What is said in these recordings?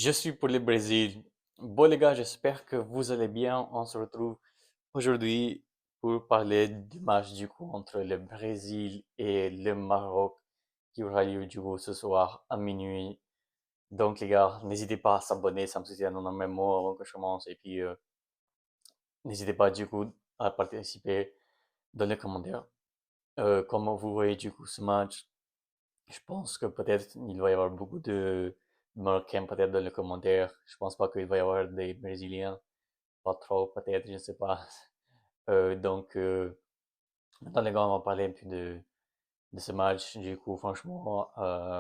Je suis pour le Brésil. Bon les gars, j'espère que vous allez bien. On se retrouve aujourd'hui pour parler du match du coup entre le Brésil et le Maroc qui aura lieu du coup ce soir à minuit. Donc les gars, n'hésitez pas à s'abonner, ça me soutient énormément avant que je commence. Et puis n'hésitez pas du coup à participer dans les commentaires. Comment vous voyez du coup ce match? Je pense que peut-être il va y avoir beaucoup de Marocains peut-être dans les commentaires. Je pense pas qu'il va y avoir des Brésiliens. Pas trop peut-être, je sais pas. Maintenant les gars, on va parler un peu de ce match. Du coup, franchement,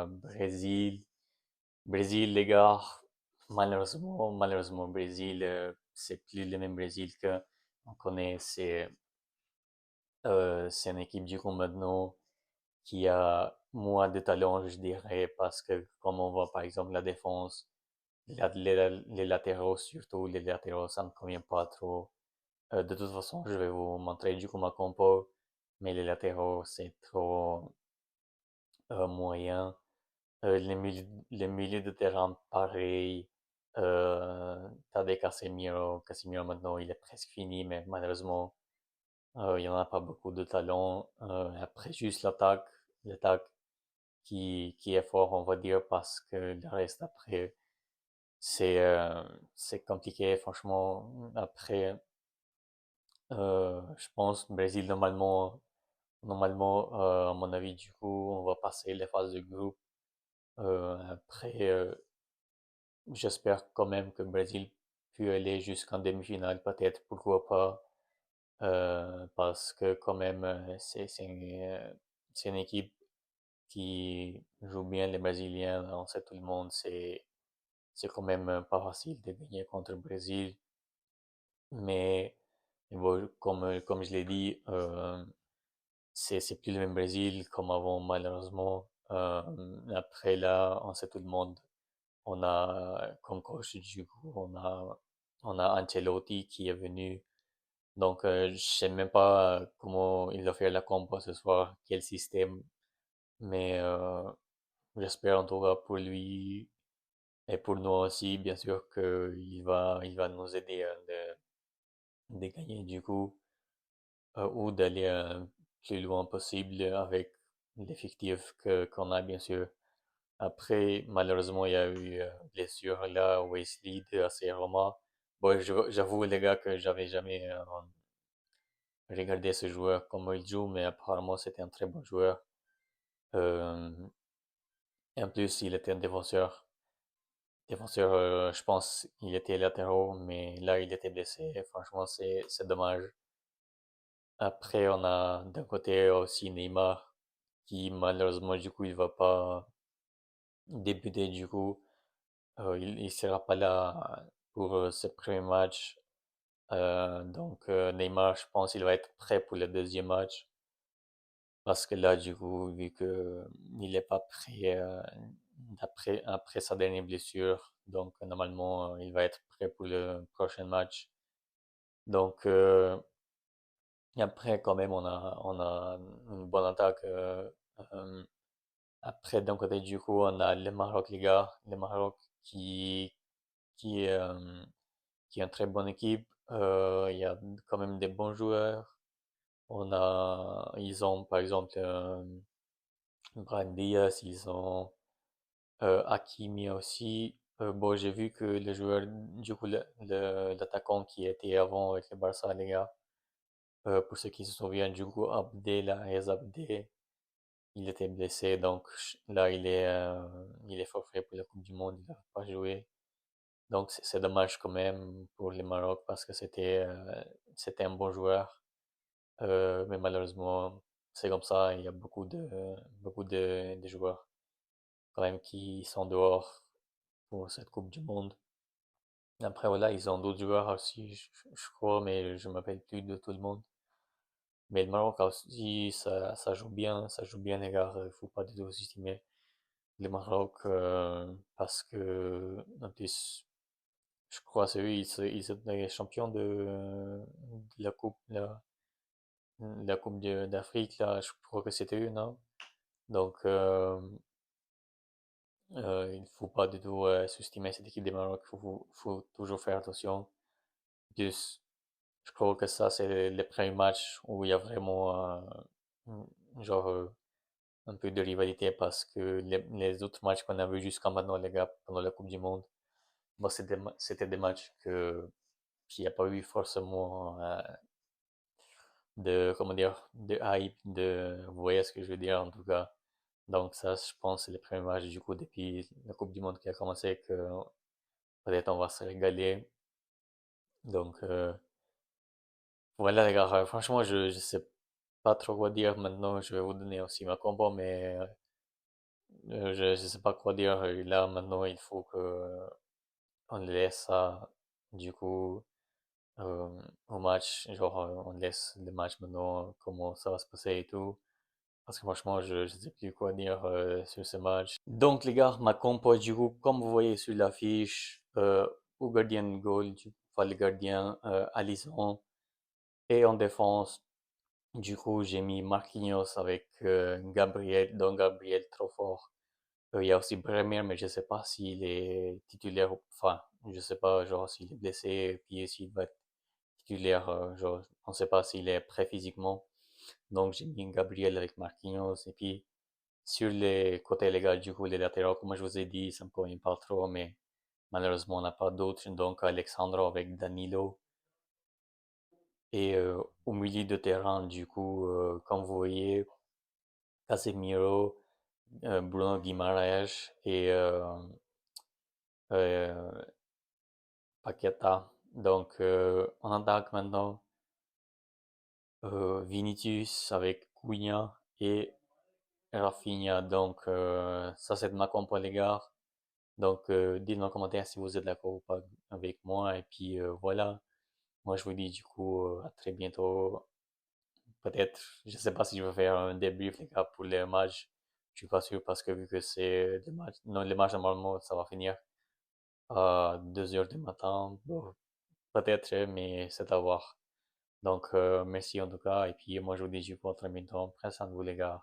Brésil les gars, malheureusement, Brésil, c'est plus le même Brésil que on connaît. C'est une équipe du coup maintenant qui a moins de talent, je dirais, parce que comme on voit par exemple la défense, les latéraux surtout, les latéraux, ça me convient pas trop. De toute façon, je vais vous montrer du coup ma compo, mais les latéraux, c'est trop moyen. Les milieux de terrain, pareil. T'as des Casemiro. Casemiro, maintenant, il est presque fini, mais malheureusement, il n'y en a pas beaucoup de talent. Après, juste l'attaque qui est fort, on va dire, parce que le reste, après, c'est euh, c'est compliqué, franchement. Après, je pense Brésil, normalement, à mon avis, du coup, on va passer les phases de groupe. Après, j'espère quand même que le Brésil peut aller jusqu'en demi-finale, peut-être, pourquoi pas. Parce que quand même, c'est une équipe qui joue bien les Brésiliens, on sait tout le monde, c'est quand même pas facile de gagner contre le Brésil. Mais bon, comme je l'ai dit, c'est plus le même Brésil comme avant, malheureusement. Après là, on sait tout le monde, on a comme coach du coup, on a Ancelotti qui est venu. Donc, je sais même pas comment il va faire la compo ce soir, quel système, mais j'espère en tout cas pour lui et pour nous aussi, bien sûr, qu'il va nous aider de gagner du coup, ou d'aller plus loin possible avec l'effectif qu'on a, bien sûr. Après, malheureusement, il y a eu blessure là, Wesley de AC Roma. Bon, j'avoue, les gars, que j'avais jamais regardé ce joueur, comment il joue, mais apparemment, c'était un très bon joueur. Euh, et en plus, il était un défenseur. Défenseur, je pense, il était latéraux, mais là, il était blessé. Franchement, c'est dommage. Après, on a d'un côté aussi Neymar, qui malheureusement, du coup, il va pas débuter, du coup. Il sera pas là pour ce premier match. Donc, Neymar, je pense, il va être prêt pour le deuxième match. Parce que là, du coup, vu que il est pas prêt après sa dernière blessure, donc normalement, il va être prêt pour le prochain match. Donc, et après, quand même, on a une bonne attaque. Euh, Après, d'un côté, du coup, on a le Maroc, les gars. Le Maroc qui, qui est, euh, qui est une très bonne équipe. Il y a quand même des bons joueurs. Ils ont, par exemple, Brahim Diaz, ils ont Hakimi aussi. Bon, j'ai vu que le joueur, du coup, l'attaquant qui était avant avec le Barça, les gars, pour ceux qui se souviennent, du coup, Abdé, là, Abdé, il était blessé, donc là, il est forfait pour la Coupe du Monde, il va pas jouer. Donc, c'est dommage quand même pour le Maroc parce que c'était un bon joueur. Mais malheureusement, c'est comme ça, il y a beaucoup de joueurs quand même qui sont dehors pour cette Coupe du Monde. Après, voilà, ils ont d'autres joueurs aussi, je crois, mais je ne m'appelle plus de tout le monde. Mais le Maroc aussi, ça joue bien, les gars, il faut pas du tout sous-estimer le Maroc, parce que, en plus, je crois, c'est eux, ils sont les champions de la coupe d'Afrique, là, je crois que c'était eux, non? Donc, Il faut pas du tout sous-estimer cette équipe du Maroc. Faut toujours faire attention. Plus, je crois que ça, c'est le premier match où il y a vraiment genre un peu de rivalité parce que les autres matchs qu'on a vus jusqu'à maintenant, les gars, pendant la Coupe du Monde, bon, c'était des matchs qu'il n'y a pas eu forcément de, comment dire, de hype, vous voyez ce que je veux dire en tout cas. Donc ça, je pense, c'est le premier match du coup depuis la Coupe du Monde qui a commencé que peut-être on va se régaler. Donc voilà les gars, franchement, je sais pas trop quoi dire maintenant. Je vais vous donner aussi ma compo, mais je sais pas quoi dire. Là maintenant, il faut que on laisse ça du coup euh, au match. Genre, on laisse le match maintenant, comment ça va se passer et tout. Parce que franchement, je sais plus quoi dire sur ce match. Donc les gars, ma compo du coup, comme vous voyez sur l'affiche, au gardien de goal, enfin le gardien Alisson, et en défense, du coup, j'ai mis Marquinhos avec Gabriel, donc Gabriel trop fort. Il y a aussi Bremer, mais je sais pas s'il est titulaire, enfin, je sais pas, genre s'il est blessé, puis s'il va être titulaire, genre, on sait pas s'il est prêt physiquement. Donc j'ai mis Gabriel avec Marquinhos, et puis sur les côtés légaux, du coup, les latéraux, comme je vous ai dit, ça me convient pas trop, mais malheureusement, on n'a pas d'autres, donc Alexandro avec Danilo. Et au milieu de terrain, du coup, comme vous voyez, Casemiro, Bruno Guimaraes et euh, Paqueta. Donc, en attaque maintenant, Vinicius avec Cunha et Rafinha. Donc, ça, c'est de ma compo, les gars. Donc, dites-moi en commentaire si vous êtes d'accord ou pas avec moi. Et puis, voilà. Moi, je vous dis du coup, à très bientôt. Peut-être, je sais pas si je vais faire un débrief, les gars, pour les matchs. Je suis pas sûr parce que vu que c'est des matchs, non, les matchs normalement, ça va finir à 2 heures du matin. Bon, peut-être, mais c'est à voir. Donc, merci en tout cas. Et puis, moi, je vous dis du coup, à très bientôt. Prenez soin de vous, les gars.